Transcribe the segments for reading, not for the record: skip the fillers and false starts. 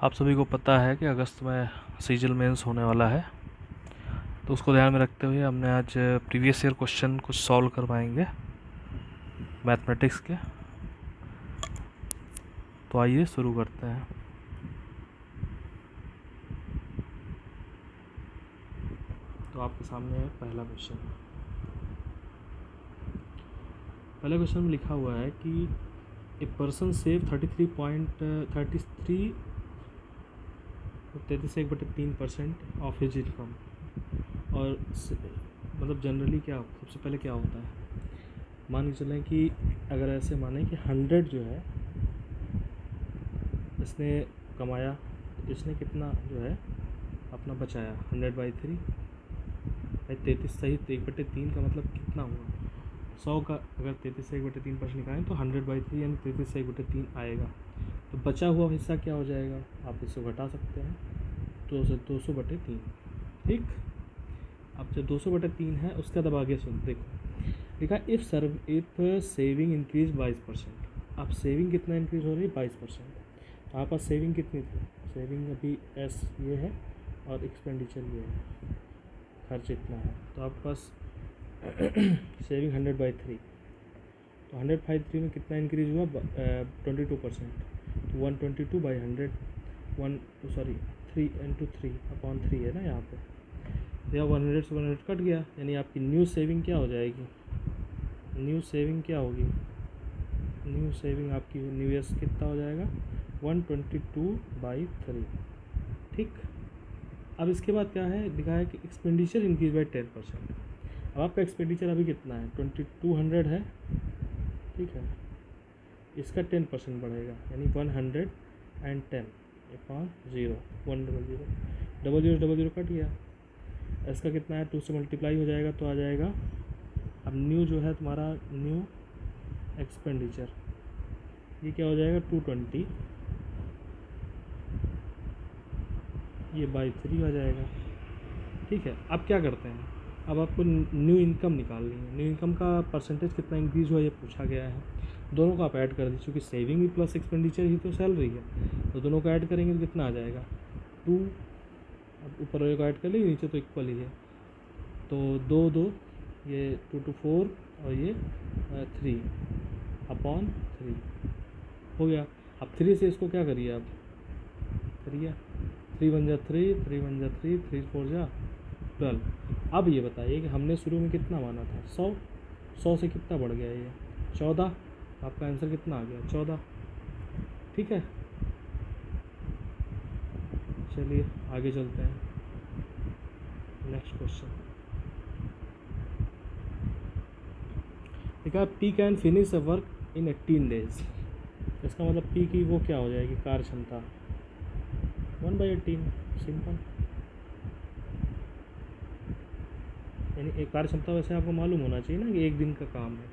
आप सभी को पता है कि अगस्त में सीजल मेंस होने वाला है, तो उसको ध्यान में रखते हुए हमने आज प्रीवियस ईयर क्वेश्चन कुछ सॉल्व करवाएंगे मैथमेटिक्स के। तो आइए शुरू करते हैं। तो आपके सामने है पहला क्वेश्चन। पहले क्वेश्चन में लिखा हुआ है कि a person save 33.3% of his income. और मतलब जनरली क्या सबसे पहले क्या होता है, मान के चलें कि अगर ऐसे माने कि 100 जो है इसने कमाया, इसने कितना जो है अपना बचाया 100/3 भाई 33 सही 1/3 का मतलब कितना हुआ 100 का। अगर 33 से 1/3% निकालें तो 100/3 यानी 33 से 1/3 आएगा। तो बचा हुआ हिस्सा क्या हो जाएगा, आप इसको घटा सकते हैं 200/3। ठीक, अब जब 200/3 है उसका दबा आगे सुन देखो लिखा इफ़ सेविंग इंक्रीज 22%। अब सेविंग कितना इंक्रीज हो रही है 22%। तो आपके पास सेविंग कितनी थी, सेविंग अभी एस ये है और एक्सपेंडिचर ये है, खर्च इतना है। तो आपके पास सेविंग 100/3, तो 100/3 में कितना इंक्रीज हुआ 22%। तो 122/100 3 × 3/3 है ना यहाँ पे, या 100 से 100 कट गया, यानी आपकी न्यू सेविंग क्या हो जाएगी, न्यू सेविंग क्या होगी, न्यू सेविंग आपकी न्यू ईयर्स कितना हो जाएगा 122/3। ठीक, अब इसके बाद क्या है लिखा है कि एक्सपेंडिचर इंक्रीज बाई 10%। अब आपका एक्सपेंडिचर अभी कितना है 2200 है, ठीक है, इसका 10% बढ़ेगा यानी 110/0 100 कट गया। इसका कितना है 2 से मल्टीप्लाई हो जाएगा तो आ जाएगा। अब न्यू जो है तुम्हारा न्यू एक्सपेंडिचर ये क्या हो जाएगा 220, ये बाई 3 आ जाएगा। ठीक है, अब क्या करते हैं, अब आपको न्यू इनकम निकालनी है। न्यू इनकम का परसेंटेज कितना इंक्रीज हुआ ये पूछा गया है। दोनों को आप ऐड कर दीजिए, क्योंकि सेविंग भी प्लस एक्सपेंडिचर ही तो सैलरी है, तो दोनों को ऐड करेंगे तो कितना आ जाएगा 2। अब ऊपर वाले को ऐड कर लीजिए, नीचे तो इक्वल ही है, तो 2 ये 2 × 4 और ये 3/3 हो गया। अब 3 से इसको क्या करिए, आप करिए 3 × 1 = 3, 3 × 1 = 3, 3 × 4 = 12। अब ये बताइए कि हमने शुरू में कितना माना था 100 से कितना बढ़ गया ये 14। आपका आंसर कितना आ गया 14। ठीक है, चलिए आगे चलते हैं। नेक्स्ट क्वेश्चन लिखा P can finish a work in 18 days. इसका मतलब पी की वो क्या हो जाएगी कार्य क्षमता 1/18, सिंपल। यानी एक कार्य क्षमता वैसे आपको मालूम होना चाहिए ना कि एक दिन का काम है।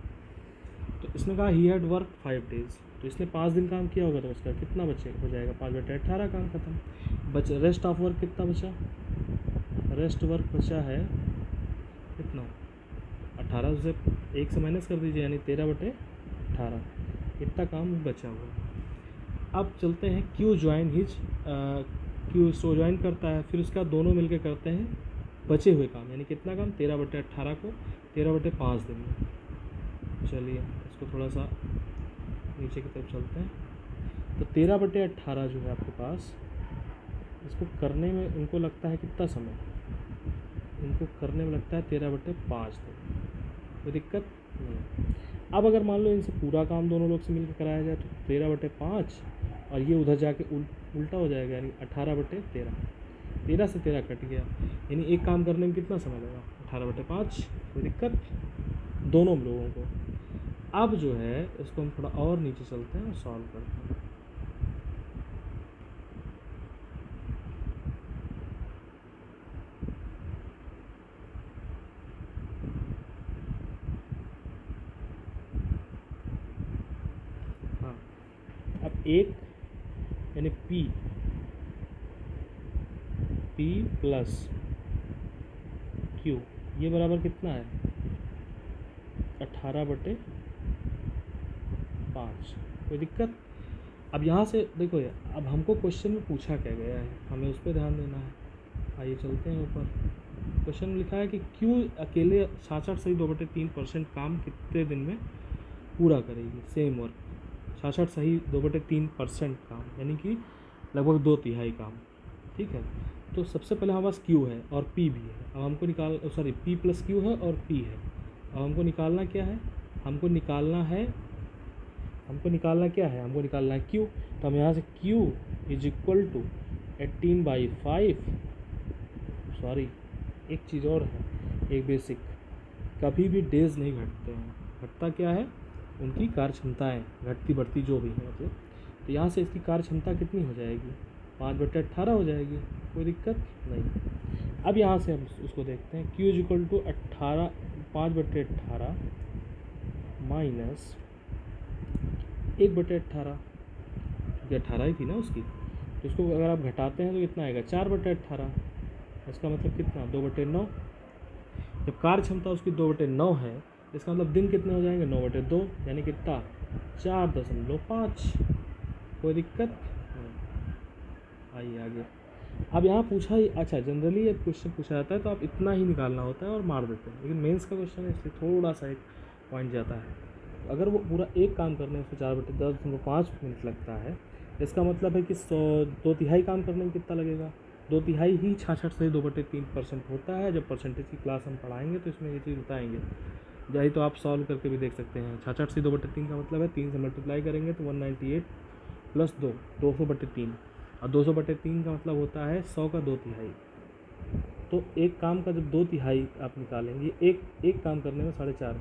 तो इसने कहा ही हैड वर्क 5 डेज, तो इसने 5 दिन काम किया होगा, तो उसका कितना हो जाएगा 5/18 काम खत्म। रेस्ट ऑफ वर्क कितना बचा, रेस्ट वर्क बचा है कितना 18 से 1 से माइनस कर दीजिए यानी 13/18, इतना काम बचा हुआ। अब चलते हैं क्यू सो ज्वाइन करता है, फिर उसका दोनों मिलकर करते हैं बचे हुए काम, यानी कितना काम 13/18 को 13/5 दिन में। चलिए इसको थोड़ा सा नीचे की तरफ चलते हैं। तो 13/18 जो है आपके पास, इसको करने में इनको लगता है कितना समय, इनको करने में लगता है 13/5 दिन, कोई दिक्कत नहीं। अब अगर मान लो इनसे पूरा काम दोनों लोग से मिलकर कराया जाए तो 13/5 और ये उधर जाके उल्टा हो जाएगा, यानी 18/13। 13 से 13 कट गया, यानी एक काम करने में कितना समय लगा 18/5, कोई दिक्कत दोनों लोगों को। अब जो है इसको हम थोड़ा और नीचे चलते हैं और सॉल्व करते हैं। हाँ, अब एक यानी P प्लस Q ये बराबर कितना है 18/5, कोई दिक्कत। अब यहाँ से देखो यार, अब हमको क्वेश्चन में पूछा क्या गया है, हमें उस पर ध्यान देना है। आइए चलते हैं ऊपर। क्वेश्चन में लिखा है कि क्यों अकेले 66.3% काम कितने दिन में पूरा करेगी सेम वर्क। 66.3% काम यानी कि लगभग 2/3 काम। ठीक है, तो सबसे पहले हमारे पास क्यू है और पी भी है। अब हमको पी प्लस क्यू है और पी है। अब हमको निकालना क्या है, हमको निकालना क्या है, हमको निकालना है क्यू। तो हम यहाँ से Q is equal to 18/5। Sorry, एक चीज़ और है, एक बेसिक, कभी भी डेज नहीं घटते हैं, घटता क्या है, उनकी कार्य क्षमताएँ घटती बढ़ती जो भी है मतलब। तो यहाँ से इसकी कार्य क्षमता कितनी हो जाएगी, 5/18 हो जाएगी, कोई दिक्कत नहीं। अब यहाँ से हम उसको देखते हैं, Q is equal to 5/18 minus 1/18, क्योंकि 18 ही थी ना उसकी, तो इसको अगर आप घटाते हैं तो कितना आएगा, 4/18। इसका मतलब कितना, 2/9। जब कार्य क्षमता उसकी 2/9 है, इसका मतलब दिन कितने हो जाएंगे, 9/2, यानी कितना, 4.5। कोई दिक्कत नहीं। आइए आगे। अब यहाँ पूछा ही, अच्छा जनरली एक क्वेश्चन पूछा जाता है तो आप इतना ही निकालना होता है और मार देते हैं, लेकिन मेंस का क्वेश्चन है इसलिए थोड़ा सा एक पॉइंट जाता है। अगर वो पूरा एक काम करने में उसको 4/10 मिनट लगता है, इसका मतलब है कि 2/3 काम करने में कितना लगेगा, 2/3 ही 66.2/3% होता है। जब परसेंटेज की क्लास हम पढ़ाएंगे तो इसमें ये चीज़ बताएंगे, यही तो आप सॉल्व करके भी देख सकते हैं। 66/2/3 का मतलब है 3 से मल्टीप्लाई करेंगे तो 198 प्लस 2, 200/3, और 200/3 का मतलब होता है 100 का 2/3। तो एक काम का जब 2/3 आप निकालेंगे, एक काम करने में 4.5,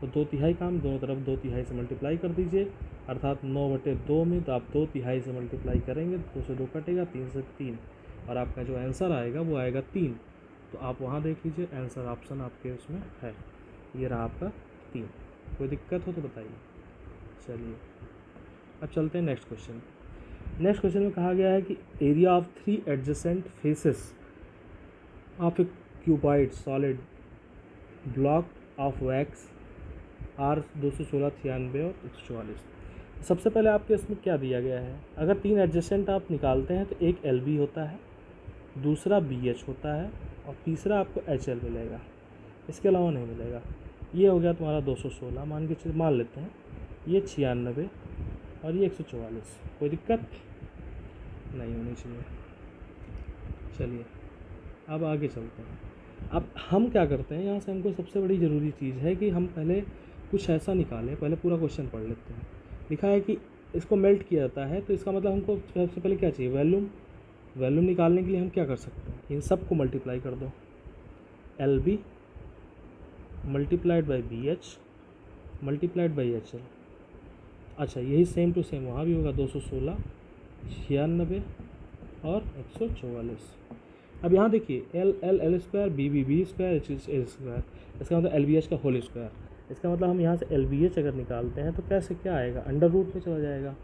तो 2/3 काम दोनों तरफ 2/3 से मल्टीप्लाई कर दीजिए, अर्थात 9/2 में तो आप 2/3 से मल्टीप्लाई करेंगे, 2 से 2 कटेगा, 3 से 3, और आपका जो आंसर आएगा वो आएगा 3। तो आप वहाँ देख लीजिए, आंसर ऑप्शन आपके उसमें है, ये रहा आपका 3। कोई दिक्कत हो तो बताइए। चलिए अब चलते हैं नेक्स्ट क्वेश्चन। नेक्स्ट क्वेश्चन में कहा गया है कि area of 3 adjacent faces of a cuboid solid block of wax are 216, 96 और 144। सबसे पहले आपके इसमें क्या दिया गया है, अगर 3 एडजेसेंट आप निकालते हैं तो एक LB होता है, दूसरा BH होता है, और तीसरा आपको HL मिलेगा, इसके अलावा नहीं मिलेगा। ये हो गया तुम्हारा 216, मान लेते हैं, ये 96 और ये 144। कोई दिक्कत नहीं होनी चाहिए। चलिए अब आगे चलते हैं। अब हम क्या करते हैं, यहाँ से हमको सबसे बड़ी ज़रूरी चीज़ है कि हम पहले कुछ ऐसा निकालें, पहले पूरा क्वेश्चन पढ़ लेते हैं। लिखा है कि इसको मेल्ट किया जाता है, तो इसका मतलब हमको सबसे पहले क्या चाहिए, वॉल्यूम निकालने के लिए हम क्या कर सकते हैं, इन सब को मल्टीप्लाई कर दो, LB multiplied by BH multiplied by HL। अच्छा यही सेम टू सेम वहाँ भी होगा, 216, 96 और 144। अब यहाँ देखिए, L square, B square, H square, इसका मतलब LBH का होल स्क्वायर। इसका मतलब हम यहाँ से LBH अगर निकालते हैं तो कैसे क्या आएगा, अंडर रूट में चला जाएगा,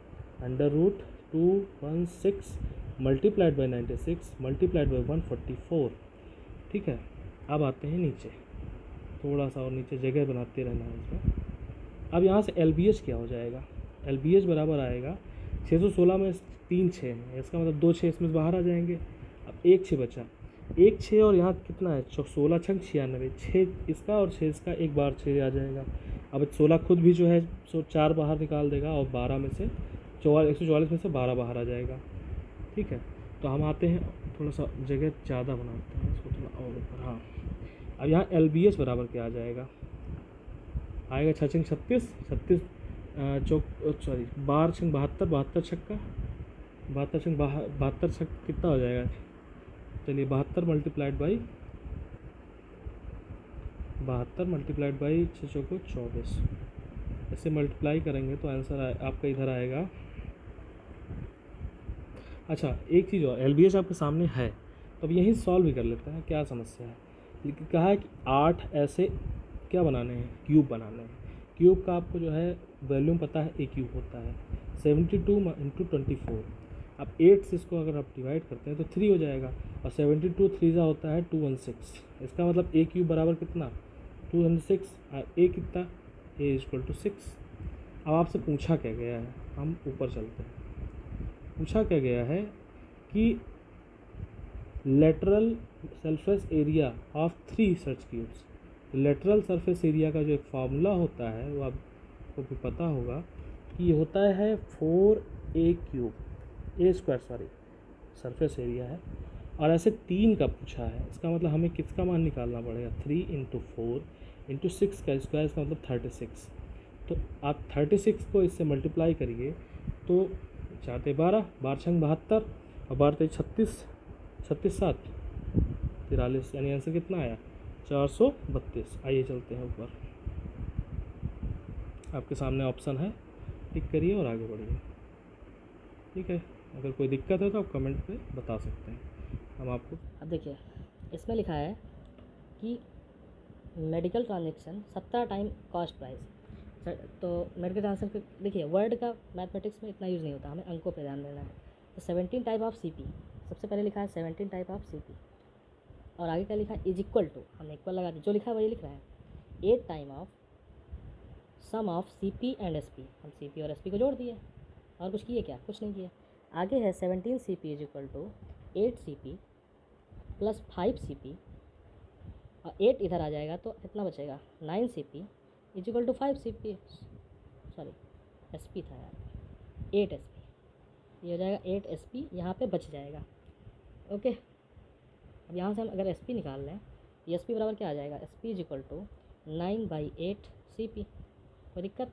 √216 मल्टीप्लाइड बाई 96 मल्टीप्लाइड बाई 144। ठीक है, अब आते हैं नीचे, थोड़ा सा और नीचे जगह बनाते रहना है इसमें। अब यहाँ से LBH क्या हो जाएगा, LBH बराबर आएगा 616 में 3 6 हैं, इसका मतलब 2 6 इसमें बाहर आ जाएंगे। अब 1 6 बचा, 1 6 और यहाँ कितना है, 16 6 96, 6 इसका और 6 इसका, एक बार 6 आ जाएगा। अब 16 खुद भी जो है 4 बाहर निकाल देगा, और 12 में से 144 में से 12 बाहर आ जाएगा। ठीक है, तो हम आते हैं थोड़ा सा जगह ज़्यादा बनाते हैं इसको थोड़ा और ऊपर। हाँ, अब यहाँ LBH बराबर क्या आ जाएगा, आएगा 6 6 36 36 12 6 72 72 छक्का 72 6 72 छक्का कितना हो जाएगा, चलिए 72 मल्टीप्लाइड बाई 6 चौको 24, ऐसे मल्टीप्लाई करेंगे तो आंसर आपका इधर आएगा। अच्छा एक चीज़ और, LBH आपके सामने है तो अब यहीं सॉल्व भी कर लेते हैं, क्या समस्या है। लेकिन कहा है कि 8 ऐसे क्या बनाने हैं, क्यूब बनाने हैं। क्यूब का आपको जो है वॉल्यूम पता है, A क्यूब होता है 72 × 24। अब 8 से इसको अगर आप डिवाइड करते हैं तो 3 हो जाएगा, और 72 3 होता है 216। इसका मतलब A क्यूब बराबर कितना, 216, और A कितना, A = 6। अब आपसे पूछा क्या गया है, हम ऊपर चलते हैं। पूछा क्या गया है कि lateral surface area of 3 such cubes. Lateral surface area का जो एक फार्मूला होता है वो आपको भी पता होगा कि ये होता है 4a cube, A² sorry, surface area है। और ऐसे 3 का पूछा है, इसका मतलब हमें किसका मान निकालना पड़ेगा, 3 × 4 × 6 का स्क्वायर, इसका मतलब 36। तो आप 36 को इससे मल्टीप्लाई करिए तो 4 × 12, 12 × 72 और 12 × 36, 36 7 43, यानी आंसर कितना आया, 432। आइए चलते हैं ऊपर, आपके सामने ऑप्शन है, टिक करिए और आगे बढ़िए। ठीक है, अगर कोई दिक्कत है तो आप कमेंट पे बता सकते हैं, हम आपको। अब देखिए इसमें लिखा है कि medical transaction 17 time cost price. तो मेडिकल ट्रांजेक्शन देखिए वर्ड का मैथमेटिक्स में इतना यूज़ नहीं होता, हमें अंकों पे ध्यान देना है। तो 17 टाइप ऑफ CP, सबसे पहले लिखा है 17 टाइप ऑफ CP, और आगे क्या लिखा है, इज इक्वल टू, हमने इक्वल लगा दिया, जो लिखा है वही लिख रहा है, 8 time of sum of CP and SP। हम CP और SP को जोड़ दिए, और कुछ किए क्या, कुछ नहीं किया। आगे है 17 CP is equal to 8 CP plus 5 CP, और 8 इधर आ जाएगा तो कितना बचेगा, 9 CP is equal to 5 CP, sorry SP था यार, 8 SP, ये हो जाएगा 8 SP, यहाँ पे बच जाएगा। ओके, अब यहाँ से हम अगर SP निकाल लें, SP बराबर क्या आ जाएगा, SP is equal to 9/8 CP। कोई दिक्कत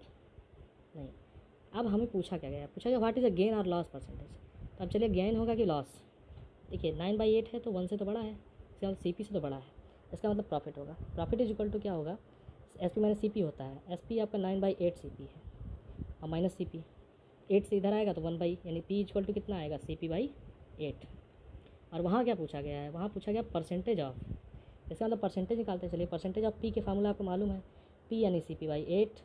नहीं। अब हमें पूछा क्या गया, पूछा गया व्हाट इज़ अ गेन और लॉस परसेंटेज। तो अब चलिए गेन होगा कि लॉस, देखिए 9/8 है तो 1 से तो बड़ा है, CP से तो बड़ा है, इसका मतलब प्रॉफिट होगा। प्रॉफिट इज इक्वल टू क्या होगा, SP माइनस CP होता है, SP आपका 9/8 CP है, और माइनस CP 8 से इधर आएगा तो 1 बाई, यानी P इक्वल टू कितना आएगा, CP/8। और वहाँ क्या पूछा गया है, वहाँ पूछा गया परसेंटेज ऑफ, इसका मतलब परसेंटेज निकालते चलिए। परसेंटेज ऑफ P के फार्मूला आपको मालूम है, P यानी CP/8,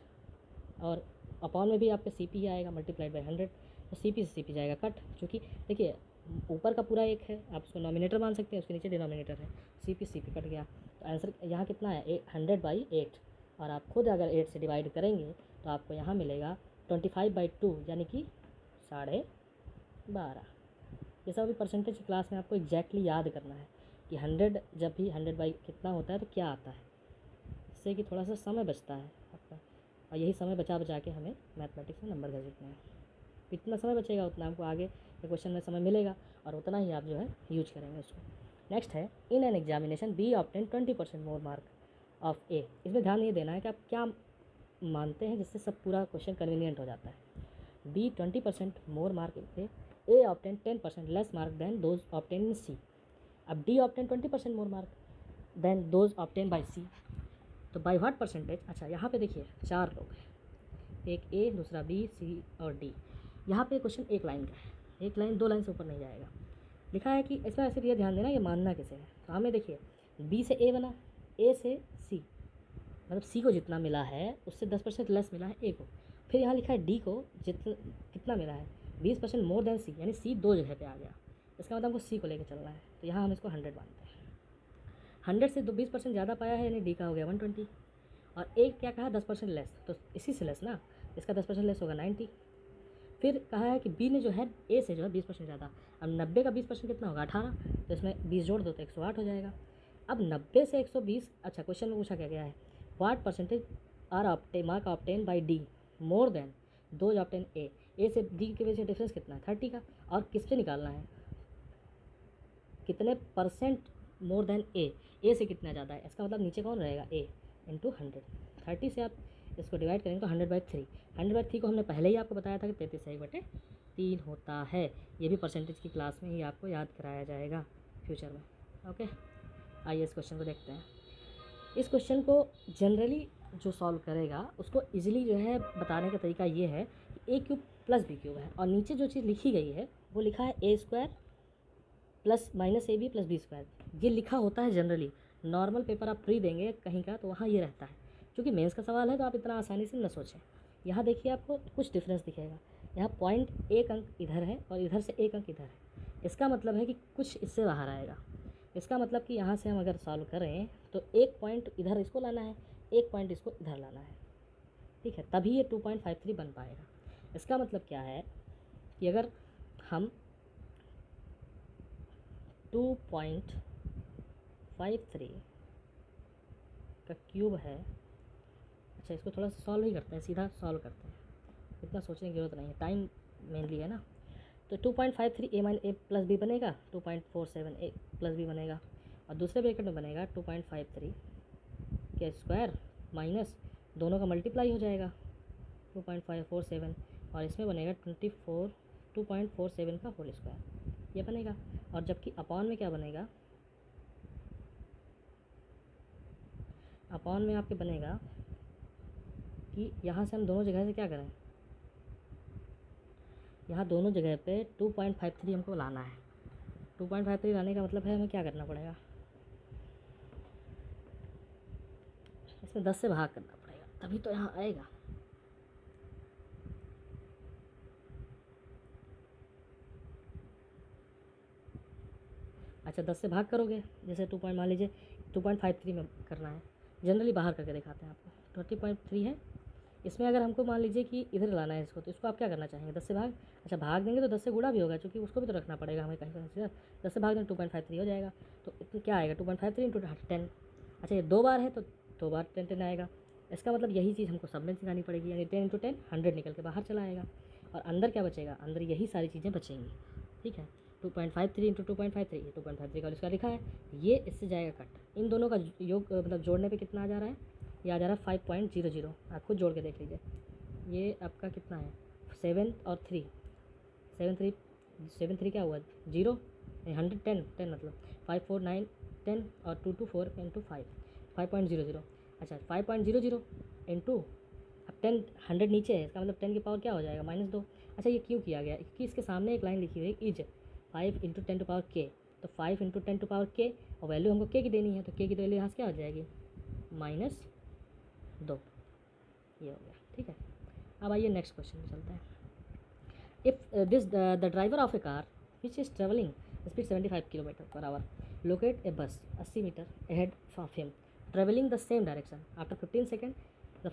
और अपॉन में भी आपका CP ही आएगा मल्टीप्लाइड बाई 100, तो CP से CP जाएगा कट, क्योंकि देखिए ऊपर का पूरा एक है, आप उसको नॉमिनेटर मान सकते हैं, उसके नीचे डिनोमिनेटर है, CP कट गया। तो आंसर यहाँ कितना है, 100/8, और आप खुद अगर 8 से डिवाइड करेंगे तो आपको यहाँ मिलेगा 25/2, यानी कि 12.5। ये सब अभी परसेंटेज क्लास में आपको एग्जैक्टली याद करना है कि 100 जब भी 100 कितना होता है तो क्या आता है, इससे कि थोड़ा सा समय बचता है आपका, और यही समय बचा बचा के हमें मैथमेटिक्स में नंबर खरीदना है। जितना समय बचेगा उतना आपको आगे के क्वेश्चन में समय मिलेगा, और उतना ही आप जो है यूज करेंगे उसको। नेक्स्ट है, in an examination B obtain 20% more mark of A। इसमें ध्यान ये देना है कि आप क्या मानते हैं, जिससे सब पूरा क्वेश्चन कन्वीनियंट हो जाता है। B 20% more mark in A obtain 10% less mark than those obtain in C। अब D obtain 20% more mark than those obtain by C, तो बाई व्हाट परसेंटेज। अच्छा यहाँ पे देखिए 4 लोग हैं, एक A, दूसरा B, C और D। यहाँ पे क्वेश्चन एक लाइन का है, एक लाइन 2 लाइन से ऊपर नहीं जाएगा। लिखा है कि इसमें ऐसे ये ध्यान देना ये मानना किसे है। तो हमें देखिए B से A बना, A से C, मतलब C को जितना मिला है उससे 10% लेस मिला है A को। फिर यहाँ लिखा है D को जितना कितना मिला है 20% मोर देन C, यानी C 2 जगह पे आ गया, इसका मतलब हमको C को लेकर चलना है। तो यहाँ हम इसको 100 मानते हैं, 100 से 20% ज़्यादा पाया है, यानी D का हो गया 120, और एक क्या कहा 10% लेस, तो इसी से लेस ना, इसका 10% लेस होगा 90। फिर कहा है कि B ने जो है A से जो है 20% ज़्यादा, अब 90 का 20% कितना होगा 18, तो इसमें 20 जोड़ दो तो 108 हो जाएगा। अब 90 से 120, अच्छा क्वेश्चन में पूछा क्या गया है, what percentage are obtain mark obtain by D more than those obtain A से D के वजह से डिफरेंस कितना है 30 का, और किस पे निकालना है, कितने परसेंट मोर देन A से कितना ज़्यादा है, इसका मतलब नीचे कौन रहेगा A इंटू 100। 30 से आप इसको डिवाइड करेंगे तो 100/3, 100/3 को हमने पहले ही आपको बताया था कि 33/3 होता है। ये भी परसेंटेज की क्लास में ही आपको याद कराया जाएगा फ्यूचर में। ओके, आइए इस क्वेश्चन को देखते हैं। इस क्वेश्चन को जनरली जो सॉल्व करेगा उसको इजीली जो है बताने का तरीका ये है कि A³ प्लस B³ है, और नीचे जो चीज़ लिखी गई है वो लिखा है A² plus -AB plus B²। ये लिखा होता है जनरली, नॉर्मल पेपर आप प्री देंगे कहीं का तो वहाँ ये रहता है, क्योंकि मेंस का सवाल है तो आप इतना आसानी से न सोचें। यहाँ देखिए आपको कुछ डिफरेंस दिखेगा, यहाँ पॉइंट 1 अंक इधर है और इधर से 1 अंक इधर है, इसका मतलब है कि कुछ इससे बाहर आएगा। इसका मतलब कि यहाँ से हम अगर सॉल्व करें तो 1 पॉइंट इधर इसको लाना है, 1 पॉइंट इसको इधर लाना है, ठीक है, तभी ये 2.53 बन पाएगा। इसका मतलब क्या है कि अगर हम 2.53 का क्यूब है। अच्छा, इसको थोड़ा सा सॉल्व ही करते हैं, सीधा सॉल्व करते हैं, इतना सोचने की ज़रूरत नहीं है, टाइम मेनली है ना। तो 2.53 a प्लस बी बनेगा, 2.47 a प्लस बी बनेगा, और दूसरे ब्रैकेट में बनेगा 2.53 के स्क्वायर माइनस दोनों का मल्टीप्लाई हो जाएगा 2.547, और इसमें बनेगा 2.47 का होल स्क्वायर, ये बनेगा। और जबकि अपॉन में क्या बनेगा, अपॉन में आपके बनेगा कि यहाँ से हम दोनों जगह से क्या करें, यहाँ दोनों जगह पे 2.53 हमको लाना है। 2.53 लाने का मतलब है हमें क्या करना पड़ेगा, इसमें 10 से भाग करना पड़ेगा, तभी तो यहाँ आएगा। अच्छा, 10 से भाग करोगे, जैसे 2 पॉइंट मान लीजिए 2.53 में करना है, जनरली बाहर करके दिखाते हैं आपको। 20.3 है, इसमें अगर हमको मान लीजिए कि इधर लाना है इसको, तो इसको आप क्या करना चाहेंगे, 10 से भाग। अच्छा, भाग देंगे तो 10 से गुणा भी होगा, क्योंकि उसको भी तो रखना पड़ेगा हमें कहीं कहीं। 10 से भाग देंगे 2.53 हो जाएगा, तो इतना क्या आएगा 2.53 इंटू 10। अच्छा, ये 2 बार है तो 2 बार 10 आएगा। इसका मतलब यही चीज़ हमको सब में सिखानी पड़ेगी, यानी 10 इंटू 10 100 निकल के बाहर चला आएगा, और अंदर क्या बचेगा, अंदर यही सारी चीज़ें बचेंगी। ठीक है, 2.53 इंटू 2.53, ये 2.53 का इसका लिखा है, ये इससे जाएगा कट। इन दोनों का योग मतलब जोड़ने पे कितना आ जा रहा है, ये आ जा रहा है 5.00। आप खुद जोड़ के देख लीजिए, ये आपका कितना है 7 और 3, 7 3 क्या हुआ 0, 110 10 मतलब 5 4 9 10 और 2 2 4 इंटू 5.00। अच्छा, 5.00 इंटू अब 10 100 नीचे है, इसका मतलब 10 की पावर क्या हो जाएगा -2। अच्छा, ये क्यों किया गया, क्योंकि इसके सामने एक लाइन लिखी हुई है इज 5 इंटू 10 टू पावर के, तो 5 इंटू 10 टू पावर के, और वैल्यू हमको के की देनी है, तो के की वैल्यू यहाँ से क्या हो जाएगी -2, ये हो गया। ठीक है, अब आइए नेक्स्ट क्वेश्चन में चलते हैं। If this the driver of a car which is travelling speed 75 km/h locate a bus 80 metre ahead of him traveling the same direction after 15 seconds the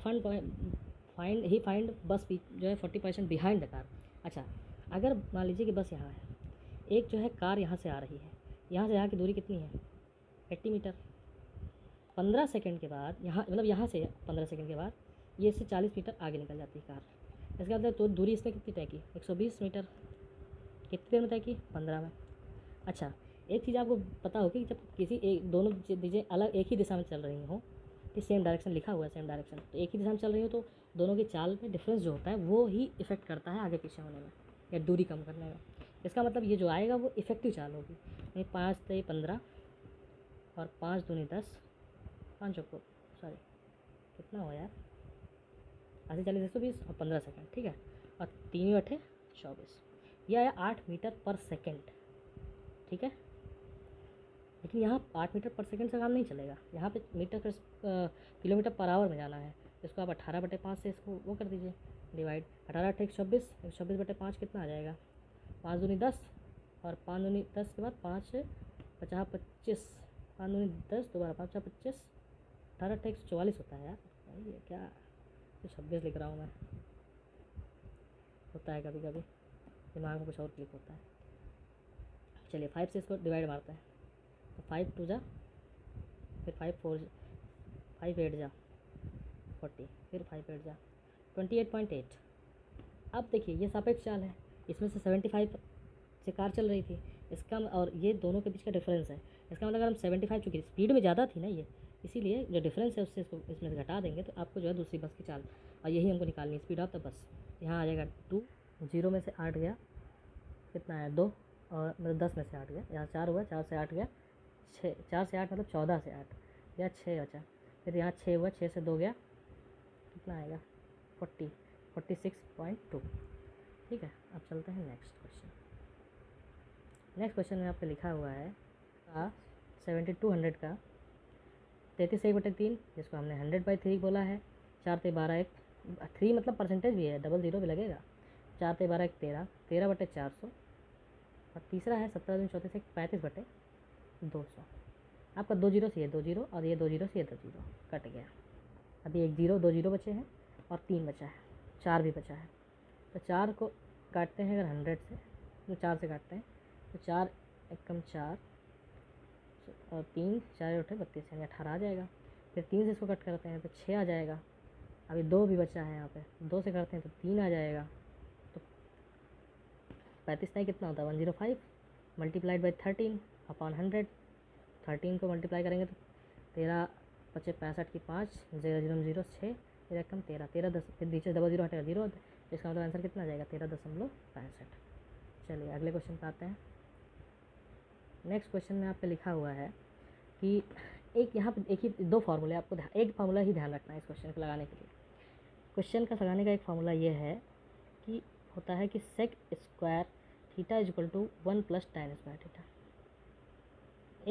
find बस स्पीड जो है 40% बिहाइंड द कार। अच्छा, अगर मान लीजिए कि बस यहाँ है, एक जो है कार यहाँ से आ रही है, यहाँ से यहाँ की दूरी कितनी है 80 मीटर। 15 सेकंड के बाद यहाँ मतलब यहाँ से 15 सेकंड के बाद ये इससे 40 मीटर आगे निकल जाती है कार। इसका मतलब तो दूरी इसने कितनी तय की 120 मीटर, कितनी देर में तय की 15 में। अच्छा, एक चीज़ आपको पता होगी कि जब किसी एक दोनों चीज़ें अलग एक ही दिशा में चल रही हों, कि सेम डायरेक्शन लिखा हुआ है सेम डायरेक्शन, तो एक ही दिशा में चल रही हो तो दोनों की चाल में डिफरेंस जो होता है वो ही इफ़ेक्ट करता है आगे पीछे होने में या दूरी कम करने में। इसका मतलब ये जो आएगा वो इफेक्टिव चाल होगी, यानी 5 3 15 और 5 दूनी 10, 5 चौको सॉरी कितना हुआ यार 80 40 120 और 15 सेकंड। ठीक है, और 3 8 24, यह आया 8 मीटर पर सेकंड। ठीक है, लेकिन यहाँ 8 मीटर पर सेकंड से काम नहीं चलेगा, यहाँ पे किलोमीटर पर आवर में जाना है। इसको आप 18/5 से इसको वो कर दीजिए डिवाइड, 18 8 124, 124/5 कितना आ जाएगा 5 दूनी 10 और 5 दूनी 10 के बाद 5 50 25, 5 दूनी 10 दोबारा 5 25, 18 8 144 होता है यार। ये क्या 26 लिख रहा हूँ मैं, होता है कभी कभी दिमाग में कुछ और क्लिक होता है। चलिए 5 से इसको डिवाइड मारते हैं, तो 5 2 जा, फिर 5 4 5 8 जा 40, फिर 5 8 जा 28.8। अब देखिए ये सापेक्ष चाल है, इसमें से 75 से कार चल रही थी, इसका और ये दोनों के बीच का डिफरेंस है। इसका मतलब अगर हम 75 चूँकि स्पीड में ज़्यादा थी ना ये, इसीलिए जो डिफरेंस है उससे इसको इसमें से घटा देंगे तो आपको जो है दूसरी बस की चाल, और यही हमको निकालनी है स्पीड ऑफ द बस। यहाँ आ जाएगा 2, 0 में से 8 गया कितना आया 2, और मतलब 10 में से 8 गया, यहाँ 4 हुआ, 4 से 8 गया 6, 4 से 8 मतलब 14 से 8 गया 6 बचा, फिर यहाँ 6 हुआ, 6 से 2 गया कितना आएगा 46.2। ठीक है, अब चलते हैं नेक्स्ट क्वेश्चन। नेक्स्ट क्वेश्चन में आपका लिखा हुआ है 7200 का 33/3, जिसको हमने 100/3 बोला है, 4 3 12 1 3 मतलब परसेंटेज भी है, डबल ज़ीरो भी लगेगा, 4 3 12 1 13, 13/400, और तीसरा है 17 दूनी 34 35/200। आपका 2 जीरो से ये 2 जीरो और ये 2 जीरो से ये 2 जीरो कट गया, अभी 1 जीरो 2 जीरो बचे हैं और 3 बचा है, 4 भी बचा है, तो 4 को काटते हैं अगर 100 से तो 4 से काटते हैं, तो 4 एकम 4 और 3 4 उठे 32 यानी 18 आ जाएगा। फिर 3 से इसको कट करते हैं तो 6 आ जाएगा। अभी 2 भी बचा है यहाँ पे, 2 से करते हैं तो 3 आ जाएगा। तो 35 नहीं कितना होता है 105 मल्टीप्लाइड बाई 13 अपॉन 100। 13 को मल्टीप्लाई करेंगे तो 13 बचे 65 की 5 0 0 0 6 फिर एकम 13 13 10 फिर नीचे डबल 0 हटेगा 0, तो इसका मतलब आंसर कितना आ जाएगा 13.65। चलिए अगले क्वेश्चन पे आते हैं। नेक्स्ट क्वेश्चन में आपका लिखा हुआ है कि एक यहाँ पे एक ही 2 फार्मूले आपको एक फार्मूला ही ध्यान रखना है इस क्वेश्चन को लगाने के लिए। क्वेश्चन का लगाने का एक फार्मूला ये है कि होता है कि sec square theta is equal to 1 plus tan square theta.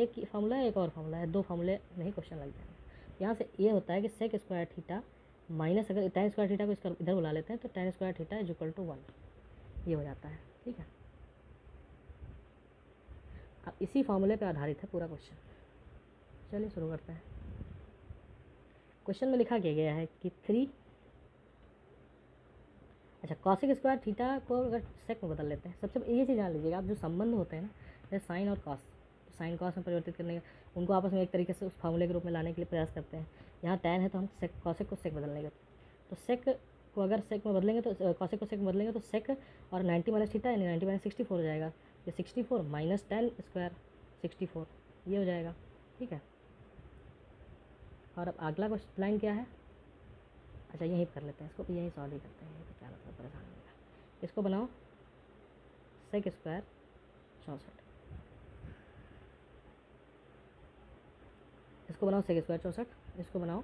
एक ही फार्मूला है, एक और फार्मूला है, 2 फार्मूले में ही क्वेश्चन लग जाएंगे। यहाँ से ये होता है कि सेक स्क्वायर थीटा माइनस अगर tan स्क्वायर थीटा को इसका इधर बुला लेते हैं तो tan square theta is equal to 1 ये हो जाता है। ठीक है, अब इसी फार्मूले पर आधारित है पूरा क्वेश्चन। चलिए शुरू करते हैं। क्वेश्चन में लिखा गया है कि 3 अच्छा कॉसिक स्क्वायर थीटा को अगर सेक में बदल लेते हैं, सबसे ये चीज़ जान लीजिएगा आप, जो संबंध होते हैं ना जैसे साइन और कॉस, तो साइन कॉस में परिवर्तित करने का उनको आपस में एक तरीके से उस फार्मूले के रूप में लाने के लिए प्रयास करते हैं। यहाँ tan है तो हम सेक कॉसिक को सेक बदलने का, तो सेक को अगर सेक में बदलेंगे तो कॉसिक को सेक में बदलेंगे तो सेक और 90 माइनस थीटा यानी 90 माइनस 64 हो जाएगा। ये 64 माइनस tan स्क्वायर 64 ये हो जाएगा। ठीक है, और अब अगला क्वेश्चन लाइन क्या है, अच्छा यहीं कर लेते हैं इसको, यहीं सॉल्व ही करते हैं, तो क्या मतलब परेशान होगा। इसको बनाओ सेक स्क्वायर 64, इसको बनाओ सेक स्क्वायर 64, इसको बनाओ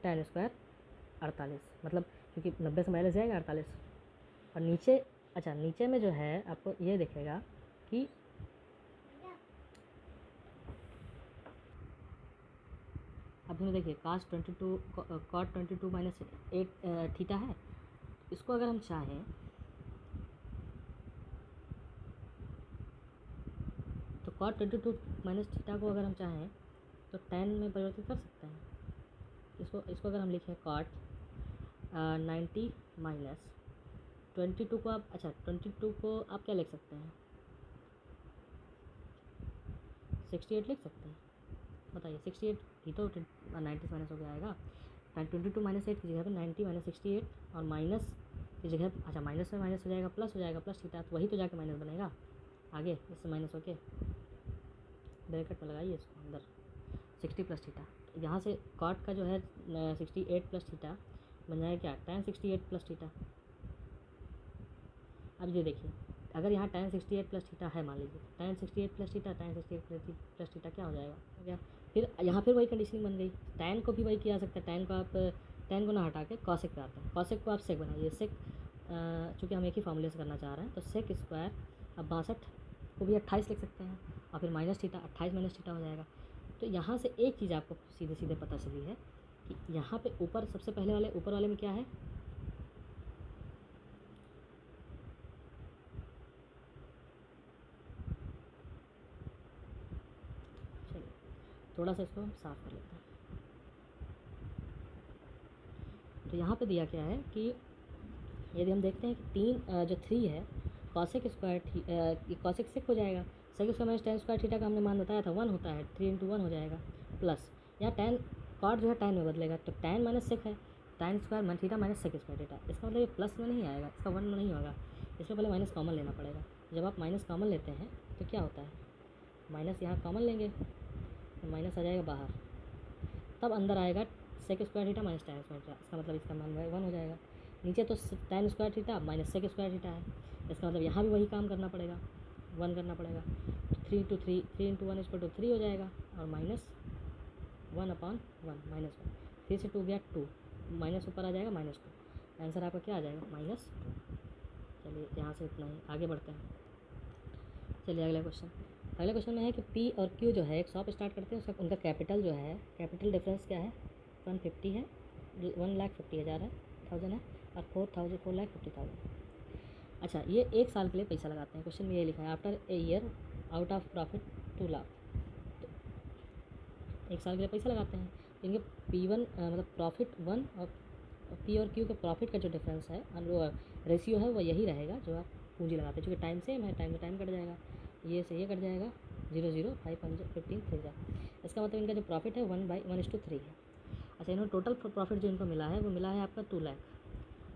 tan स्क्वायर 48, मतलब क्योंकि 90 से माइनस जाएगा 48। और नीचे अच्छा नीचे में जो है आपको ये दिखेगा कि अभी में देखिए cos 22 माइनस 8 थीटा है। इसको अगर हम चाहें तो cot 22 माइनस थीटा को अगर हम चाहें तो tan में परिवर्तित कर सकते हैं। इसको अगर हम लिखें cot 90 माइनस 22 को आप 22 को आप क्या लिख सकते हैं 68 लिख सकते हैं। बताइए 68 ही तो 90 से माइनस हो गया आएगा। 22 माइनस 8 की जगह पे 90 माइनस 68 और माइनस की जगह माइनस में माइनस हो जाएगा प्लस हो जाएगा, प्लस थीटा तो वही तो जाके माइनस बनेगा आगे, इससे माइनस होके ब्रैकेट में लगाइए इसको अंदर 60 प्लस थीटा। तो यहाँ से कॉट का जो है 68 प्लस थीटा बन जाएगा क्या tan 68 प्लस थीटा। अब ये देखिए अगर यहाँ tan 68 प्लस थीटा है, मान लीजिए tan 68 plus theta tan 68 plus theta क्या हो जाएगा क्या, फिर यहाँ फिर वही कंडीशनिंग बन गई। tan को भी वही किया जा सकता है, tan को आप tan को ना हटा के कॉसेक पे आते हैं, कॉसेक को आप सेक बनाइए। सेक चूँकि हम एक ही फार्मूले से करना चाह रहे हैं तो सेक स्क्वायर अब 62 को भी 28 लिख सकते हैं और फिर माइनस थीटा 28 माइनस थीटा हो जाएगा। तो यहाँ से एक चीज़ आपको सीधे सीधे पता चली है कि यहाँ पे ऊपर सबसे पहले वाले ऊपर वाले में क्या है थोड़ा सा इसको हम साफ कर लेते हैं। तो यहाँ पे दिया क्या है कि यदि हम देखते हैं कि 3 है कॉसेक स्क्वायर कॉसेक सेक हो जाएगा, sec square minus tan square theta का हमने मान बताया था 1 होता है, 3 इंटू 1 हो जाएगा प्लस यहाँ tan कॉट जो है tan में बदलेगा तो tan माइनस सेक है tan square minus theta minus sec square theta. इसका मतलब ये प्लस में नहीं आएगा, इसका 1 में नहीं होगा, इसमें पहले माइनस कॉमन लेना पड़ेगा। जब आप माइनस कॉमन लेते हैं तो क्या होता है माइनस यहाँ कॉमन लेंगे तो माइनस आ जाएगा बाहर, तब अंदर आएगा sec square theta minus tan square theta. इसका मतलब इसका मान 1 हो जाएगा। नीचे तो tan square theta minus sec square theta है, इसका मतलब यहाँ भी वही काम करना पड़ेगा 1 करना पड़ेगा। तो 3 इंटू 1 इक्वल टू 3 हो जाएगा और माइनस 1 अपॉन 1 माइनस 1 3 से 2 गया 2 माइनस ऊपर आ जाएगा -2। आंसर आपका क्या आ जाएगा -2। चलिए यहाँ से इतना ही, आगे बढ़ते हैं। चलिए अगला क्वेश्चन में है कि P और Q जो है एक शॉप स्टार्ट करते हैं, उसका उनका कैपिटल जो है कैपिटल डिफरेंस क्या है 150 है 1,50,000 है 1000 है और 4,50,000। अच्छा ये 1 साल के लिए पैसा लगाते हैं, क्वेश्चन में ये लिखा है after a year out of profit 2 lakh. तो 1 साल के लिए पैसा लगाते हैं, इनके P1 मतलब प्रॉफिट 1 और पी और क्यू के प्रॉफिट का जो डिफरेंस है और वो रेशियो है वो यही रहेगा जो आप पूंजी लगाते हैं, चूँकि टाइम सेम है, टाइम से टाइम कट जाएगा, ये से ये कट जाएगा, 0 0 5 5 15 3 जा। इसका मतलब इनका जो प्रॉफिट है 1/1:3 है। अच्छा, इन्होंने टोटल प्रॉफिट जो इनको मिला है वो मिला है आपका 2 लाख।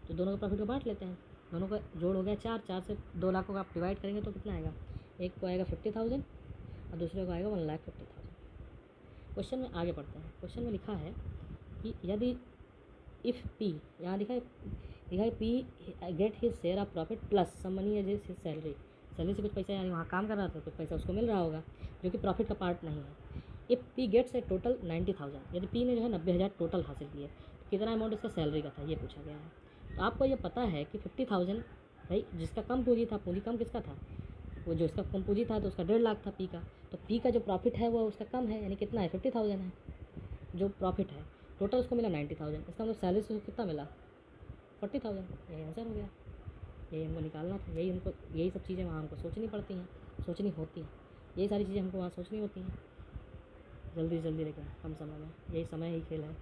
तो दोनों के प्रॉफिट को बांट लेते हैं, दोनों का जोड़ हो गया 4, 4 से 2 लाख को आप डिवाइड करेंगे तो कितना आएगा, एक को आएगा 50,000 और दूसरे को आएगा 1,50,000। क्वेश्चन में आगे बढ़ते हैं। क्वेश्चन में लिखा है कि यदि इफ़ पी, यहाँ लिखा है P get his share of profit plus some money as his salary, salary से कुछ पैसा यानी वहाँ काम कर रहा था कुछ पैसा उसको मिल रहा होगा जो कि प्रॉफिट का पार्ट नहीं है। If P gets a total 90,000, यदि पी ने जो है 90,000 टोटल हासिल किए तो कितना अमाउंट इसका सैलरी का था ये पूछा गया है। तो आपको ये पता है कि 50,000 भाई जिसका कम पूंजी था, पूंजी कम किसका था, वो जो इसका कम पूंजी था तो उसका 1.5 लाख था पी का, तो पी का जो प्रॉफिट है वो उसका कम है, यानी कितना है 50,000 है जो प्रॉफिट है, टोटल उसको मिला 90,000, इसका मतलब सैलरी से कितना मिला 40,000। यही आंसर हो गया, यही हमको निकालना था। यही सब चीज़ें वहाँ हमको सोचनी पड़ती हैं, सोचनी होती हैं, यही सारी चीज़ें हमको वहाँ सोचनी होती हैं जल्दी जल्दी, लेकिन कम समय में, यही समय ही खेल है,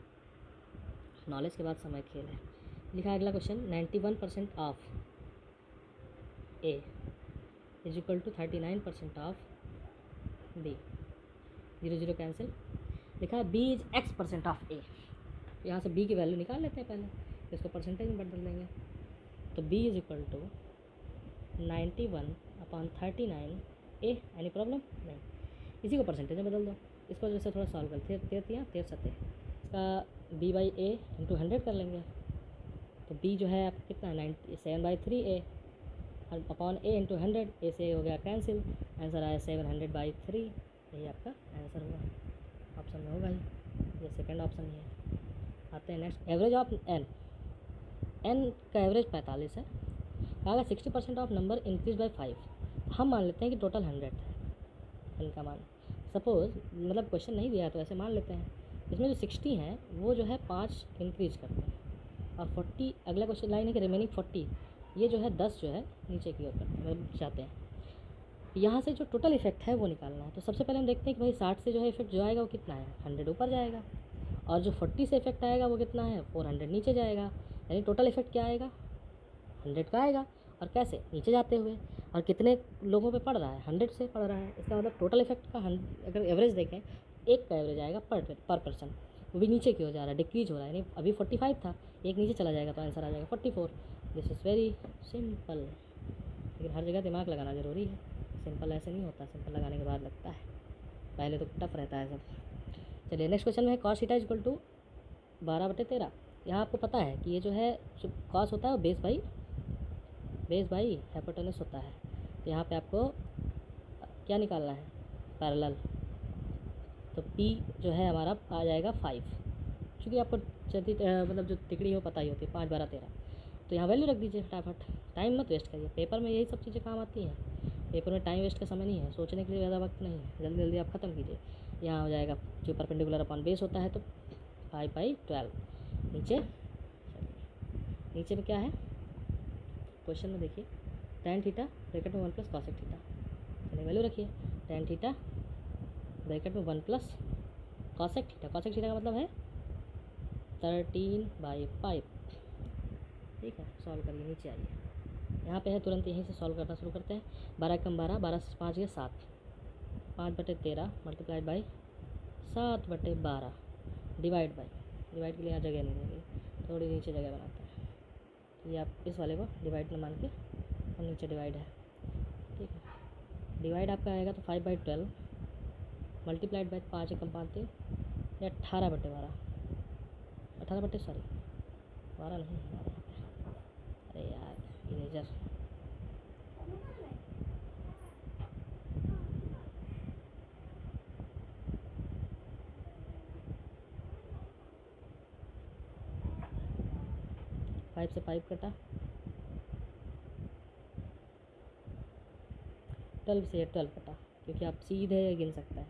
नॉलेज के बाद समय खेल है। लिखा है अगला question, 91% of A is equal to 39% of B, 0 0 cancel. लिखा है B is x% of A, यहाँ से b की वैल्यू निकाल लेते हैं पहले, इसको परसेंटेज में बदल देंगे, तो b is equal to 91/39 A. Any problem नहीं, इसी को परसेंटेज में बदल दो, इसको जैसे थोड़ा सॉल्व कर 13 सत्य, इसका b/a इंटू 100 कर लेंगे, तो b जो है आपका कितना है 7/3 a upon a into 100, a से हो गया कैंसिल, आंसर आया 700/3, यही आपका आंसर हुआ, ऑप्शन में होगा ही, ये सेकंड ऑप्शन ही है। आते हैं नेक्स्ट, एवरेज ऑफ n का एवरेज 45 है, कहा 60% ऑफ नंबर इंक्रीज बाय 5, हम मान लेते हैं कि टोटल 100 है n का मान, सपोज मतलब क्वेश्चन नहीं दिया तो ऐसे मान लेते हैं, इसमें जो 60 है वो जो है 5 इंक्रीज करते हैं और 40, अगला क्वेश्चन लाइन है कि रिमेनिंग 40 ये जो है 10 जो है नीचे की ओर करते हैं, मतलब चाहते हैं यहाँ से जो टोटल इफेक्ट है वो निकालना है। तो सबसे पहले हम देखते हैं कि भाई 60 से जो है इफेक्ट जो आएगा वो कितना है 100 ऊपर जाएगा, और जो 40 से इफेक्ट आएगा वो कितना है 400 नीचे जाएगा, यानी टोटल इफेक्ट क्या आएगा 100 का आएगा, और कैसे नीचे जाते हुए, और कितने लोगों पे पड़ रहा है 100 से पड़ रहा है, इसका मतलब टोटल इफेक्ट का अगर एवरेज देखें एक का एवरेज आएगा पर पर्सन, वो भी नीचे की हो जा रहा है, डिक्रीज हो रहा है, यानी अभी 45 था, एक नीचे चला जाएगा तो आंसर आ जाएगा 44। दिस इज़ वेरी सिंपल, लेकिन हर जगह दिमाग लगाना ज़रूरी है, सिंपल ऐसे नहीं होता, सिंपल लगाने के बाद लगता है, पहले तो टफ रहता है सब। चलिए नेक्स्ट क्वेश्चन में है कॉस थीटा इक्वल टू 12/13। यहाँ आपको पता है कि ये जो है जो कॉस होता है वो बेस बाई हाइपोटेनस होता है, तो यहाँ पे आपको क्या निकालना है पैरेलल, तो P जो है हमारा आ जाएगा 5, क्योंकि आपको मतलब जो तिकड़ी हो पता ही होती है 5 12 13, तो यहाँ वैल्यू रख दीजिए फटाफट, टाइम मत वेस्ट करिए, पेपर में यही सब चीज़ें काम आती हैं, पेपर में टाइम वेस्ट का समय नहीं है, सोचने के लिए ज़्यादा वक्त नहीं है, जल्दी जल्दी आप ख़त्म कीजिए। यहाँ हो जाएगा जो परपेंडिकुलर अपॉन बेस होता है तो 5/12, नीचे में क्या है क्वेश्चन में देखिए tan थीटा ब्रैकेट में 1 + cosec थीटा, चलिए वैल्यू रखिए tan थीटा ब्रैकेट में 1 + cosec थीटा, cosec थीटा का मतलब है 13/5, ठीक है, सॉल्व करिए, नीचे आइए, यहाँ पे है तुरंत यहीं से सॉल्व करना शुरू करते हैं। 12 कम 12, 12 से 5 गए 7, 5/13 मल्टीप्लाइड बाई 7/12 डिवाइड के लिए यहाँ जगह नहीं देंगे, थोड़ी नीचे जगह बनाते हैं, तो ये आप इस वाले को डिवाइड में मान के, और नीचे डिवाइड है, ठीक है, डिवाइड आपका आएगा तो 5/12 मल्टीप्लाइड बाई 5 कम 5 ये 18/12, 12 नहीं हमारे यहाँ पे, अरे यार इरेजर, फाइव से 5 कटा, 12 से 12 कटा, क्योंकि आप सीधे गिन सकते हैं,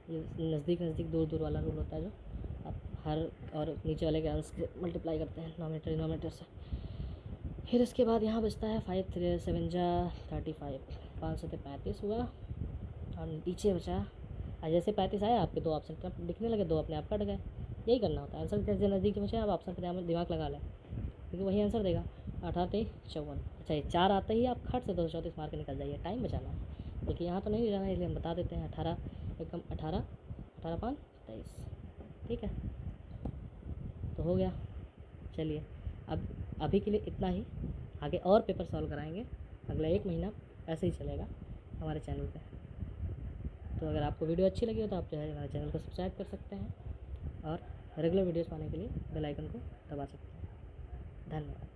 ये नज़दीक दूर वाला रूल होता है जो आप हर और नीचे वाले के अंश मल्टीप्लाई करते हैं डिनोमिनेटर से। फिर इसके बाद यहाँ बचता है 5 3 7 जा 35, 5 से 35 हुआ, और नीचे बचा, जैसे 35 आया आपके 2 ऑप्शन दिखने लगे, 2 अपने आप कट गए, यही करना होता है। आंसर जैसे नज़दीक में आप ऑप्शन पर दिमाग लगा लें, क्योंकि वही आंसर देगा। 18 तेईस 54। अच्छा, ये 4 आते ही आप खट से 234 मार के निकल जाइए, टाइम बचाना है। देखिए यहाँ तो नहीं जाना है, इसलिए हम बता देते हैं 18 एकम 18, 18 5 23। ठीक है, तो हो गया। चलिए, अब अभी के लिए इतना ही, आगे और पेपर सॉल्व कराएंगे। अगला 1 महीना ऐसे ही चलेगा हमारे चैनल पे। तो अगर आपको वीडियो अच्छी लगी हो तो आप जो है हमारे चैनल को सब्सक्राइब कर सकते हैं और रेगुलर वीडियोस पाने के लिए बेल आइकन को दबा सकते हैं। धन्यवाद।